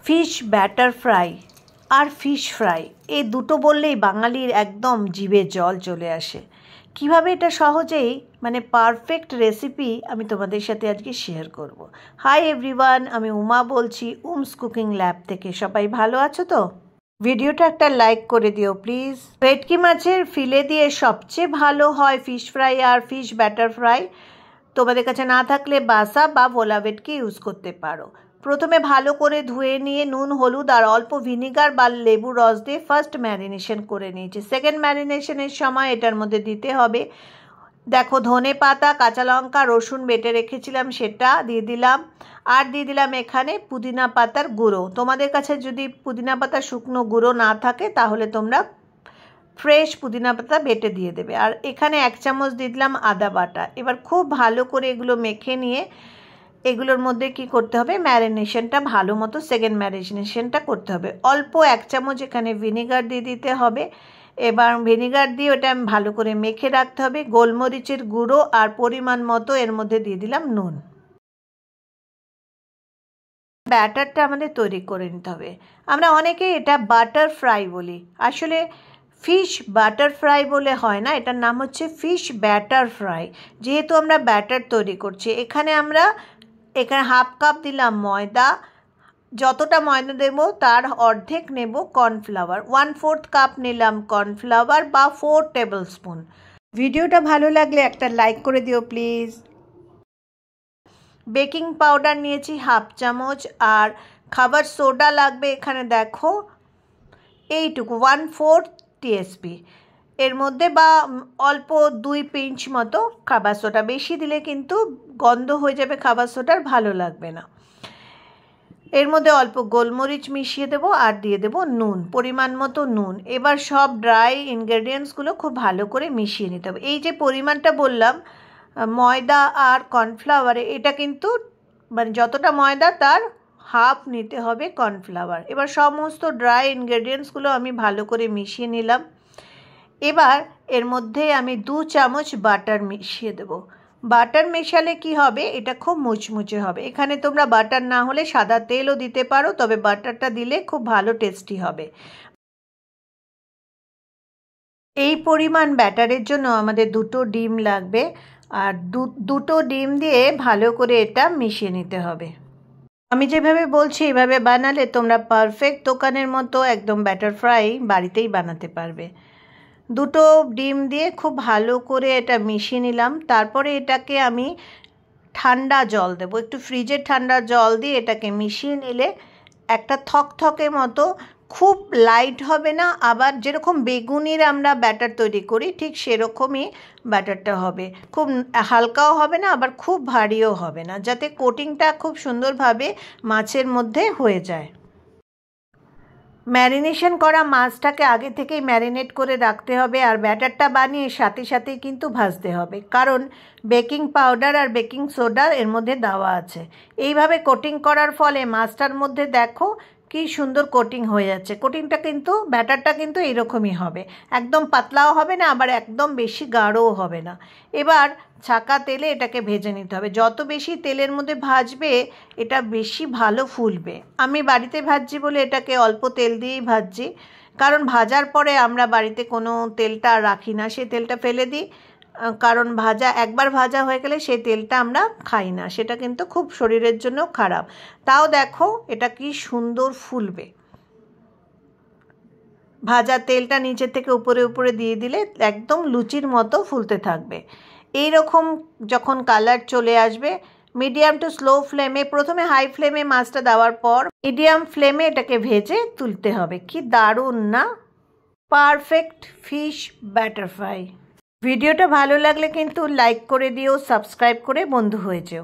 Fish batter fry আর fish fry এই দুটো বললেই বাঙালির একদম জিভে জল চলে আসে। কিভাবে এটা সহজেই পারফেক্ট রেসিপি আমি তোমাদের সাথে আজকে শেয়ার করব। হাই এভরিওয়ান, আমি উমা বলছি উমস কুকিং ল্যাব থেকে। সবাই ভালো আছো তো? ভিডিওটা একটা লাইক করে দিও প্লিজ। ভেটকি মাছের ফিলে দিয়ে সবচেয়ে ভালো হয় ফিশ ফ্রাই আর ফিশ ব্যাটার ফ্রাই। তোমাদের কাছে না থাকলে বাসা বা ভোলা ভেটকি ইউজ করতে পারো। প্রথমে ভালো করে ধুয়ে নিয়ে নুন, হলুদ আর অল্প ভিনিগার বা লেবু রস দিয়ে ফার্স্ট ম্যারিনেশন করে নিয়েছি। সেকেন্ড ম্যারিনেশনের সময় এটার মধ্যে দিতে হবে, দেখো, ধনে পাতা, কাঁচা লঙ্কা, রসুন বেটে রেখেছিলাম সেটা দিয়ে দিলাম। আর দিয়ে দিলাম এখানে পুদিনা পাতার গুঁড়ো। তোমাদের কাছে যদি পুদিনা পাতার শুকনো গুঁড়ো না থাকে তাহলে তোমরা ফ্রেশ পুদিনা পাতা বেটে দিয়ে দেবে। আর এখানে 1 চামচ দিয়ে দিলাম আদা বাটা। এবার খুব ভালো করে এগুলো মেখে নিয়ে এগুলোর মধ্যে কি করতে হবে, ম্যারিনেশনটা ভালো মতো সেকেন্ড ম্যারিনেশনটা করতে হবে। অল্প 1 চামচ এখানে ভিনিগার দিয়ে দিতে হবে। এবার ভিনিগার দিয়ে ওটা ভালো করে মেখে রাখতে হবে। গোলমরিচের গুঁড়ো আর পরিমাণ মতো এর মধ্যে দিয়ে দিলাম নুন। ব্যাটারটা আমাদের তৈরি করে নিতে হবে। আমরা অনেকেই এটা বাটার ফ্রাই বলি, আসলে ফিশ বাটার ফ্রাই বলে হয় না, এটার নাম হচ্ছে ফিশ ব্যাটার ফ্রাই। যেহেতু আমরা ব্যাটার তৈরি করছি, এখানে 1/2 কাপ দিলাম ময়দা। যতটা ময়দা দেবো তার অর্ধেক নেব কর্নফ্লাওয়ার। 1/4 কাপ নিলাম কর্নফ্লাওয়ার বা 4 টেবিল স্পুন। ভিডিওটা ভালো লাগলে একটা লাইক করে দিও প্লিজ। বেকিং পাউডার নিয়েছি 1/2 চামচ আর খাবার সোডা লাগবে এখানে, দেখো এইটুকু 1/4 টিএসপি এর মধ্যে, বা অল্প 2 পিঞ্চ মতো খাবার সোডা। বেশি দিলে কিন্তু গন্ধ হয়ে যাবে খাবার সোডার, ভালো লাগবে না। এর মধ্যে অল্প গোলমরিচ মিশিয়ে দেবো আর দিয়ে দেবো নুন, পরিমাণ মতো নুন। এবার সব ড্রাই ইনগ্রেডিয়েন্টসগুলো খুব ভালো করে মিশিয়ে নিতে হবে। এই যে পরিমাণটা বললাম ময়দা আর কর্নফ্লাওয়ারে, এটা কিন্তু যতটা ময়দা তার হাফ নিতে হবে কর্নফ্লাওয়ার। এবার সমস্ত ড্রাই ইনগ্রেডিয়েন্টসগুলো আমি ভালো করে মিশিয়ে নিলাম। এবার এর মধ্যে আমি 2 চামচ বাটার মিশিয়ে দেবো। বাটার মেশালে কি হবে, এটা খুব মুচমুচে হবে। এখানে তোমরা বাটার না হলে সাদা তেলও দিতে পারো, তবে বাটারটা দিলে খুব ভালো টেস্টি হবে। এই পরিমাণ ব্যাটারের জন্য আমাদের 2টো ডিম লাগবে, আর দুটো ডিম দিয়ে ভালো করে এটা মিশিয়ে নিতে হবে। আমি যেভাবে বলছি এভাবে বানালে তোমরা পারফেক্ট দোকানের মতো একদম ব্যাটার ফ্রাই বাড়িতেই বানাতে পারবে। 2টো ডিম দিয়ে খুব ভালো করে এটা মিশিয়ে নিলাম। তারপরে এটাকে আমি ঠান্ডা জল দেবো, একটু ফ্রিজের ঠান্ডা জল দিয়ে এটাকে মিশিয়ে নিলে একটা থকথকে মতো, খুব লাইট হবে না, আবার যেরকম বেগুনির আমরা ব্যাটার তৈরি করি ঠিক সেরকমই ব্যাটারটা হবে। খুব হালকাও হবে না, আবার খুব ভারীও হবে না, যাতে কোটিংটা খুব সুন্দরভাবে মাছের মধ্যে হয়ে যায়। ম্যারিনেশন করা মাছটাকে আগে থেকেই ম্যারিনেট করে রাখতে হবে, আর ব্যাটারটা বানিয়ে সাথে সাথেই কিন্তু ভাজতে হবে, কারণ বেকিং পাউডার আর বেকিং সোডা এর মধ্যে দেওয়া আছে। এইভাবে কোটিং করার ফলে মাছটার মধ্যে দেখো কি সুন্দর কোটিং হয়ে যাচ্ছে। কোটিংটা কিন্তু ব্যাটারটা কিন্তু এরকমই হবে, একদম পাতলাও হবে না, আবার একদম বেশি গাঢ়ও হবে না। এবার ছাঁকা তেলে এটাকে ভেজে নিতে হবে। যত বেশি তেলের মধ্যে ভাজবে এটা বেশি ভালো ফুলবে। আমি বাড়িতে ভাজছি বলে এটাকে অল্প তেল দিয়েই ভাজছি, কারণ ভাজার পরে আমরা বাড়িতে কোনো তেলটা রাখি না, সেই তেলটা ফেলে দিই, কারণ একবার ভাজা হয়ে গেলে সেই তেলটা আমরা খাই না, সেটা কিন্তু খুব শরীরের জন্য খারাপ। তাও দেখো এটা কি সুন্দর ফুলবে। ভাজা তেলটা নিচে থেকে উপরে উপরে দিয়ে দিলে একদম লুচির মতো ফুলতে থাকবে। এই রকম যখন কালার চলে আসবে, মিডিয়াম টু স্লো ফ্লেমে, প্রথমে হাই ফ্লেমে মাছটা দেওয়ার পর মিডিয়াম ফ্লেমে এটাকে ভেজে তুলতে হবে। কি দারুণ না, পারফেক্ট ফিশ ব্যাটার ফ্রাই। ভিডিওটা ভালো লাগলে কিন্তু লাইক করে দিও, সাবস্ক্রাইব করে বন্ধু হয়ে যেও।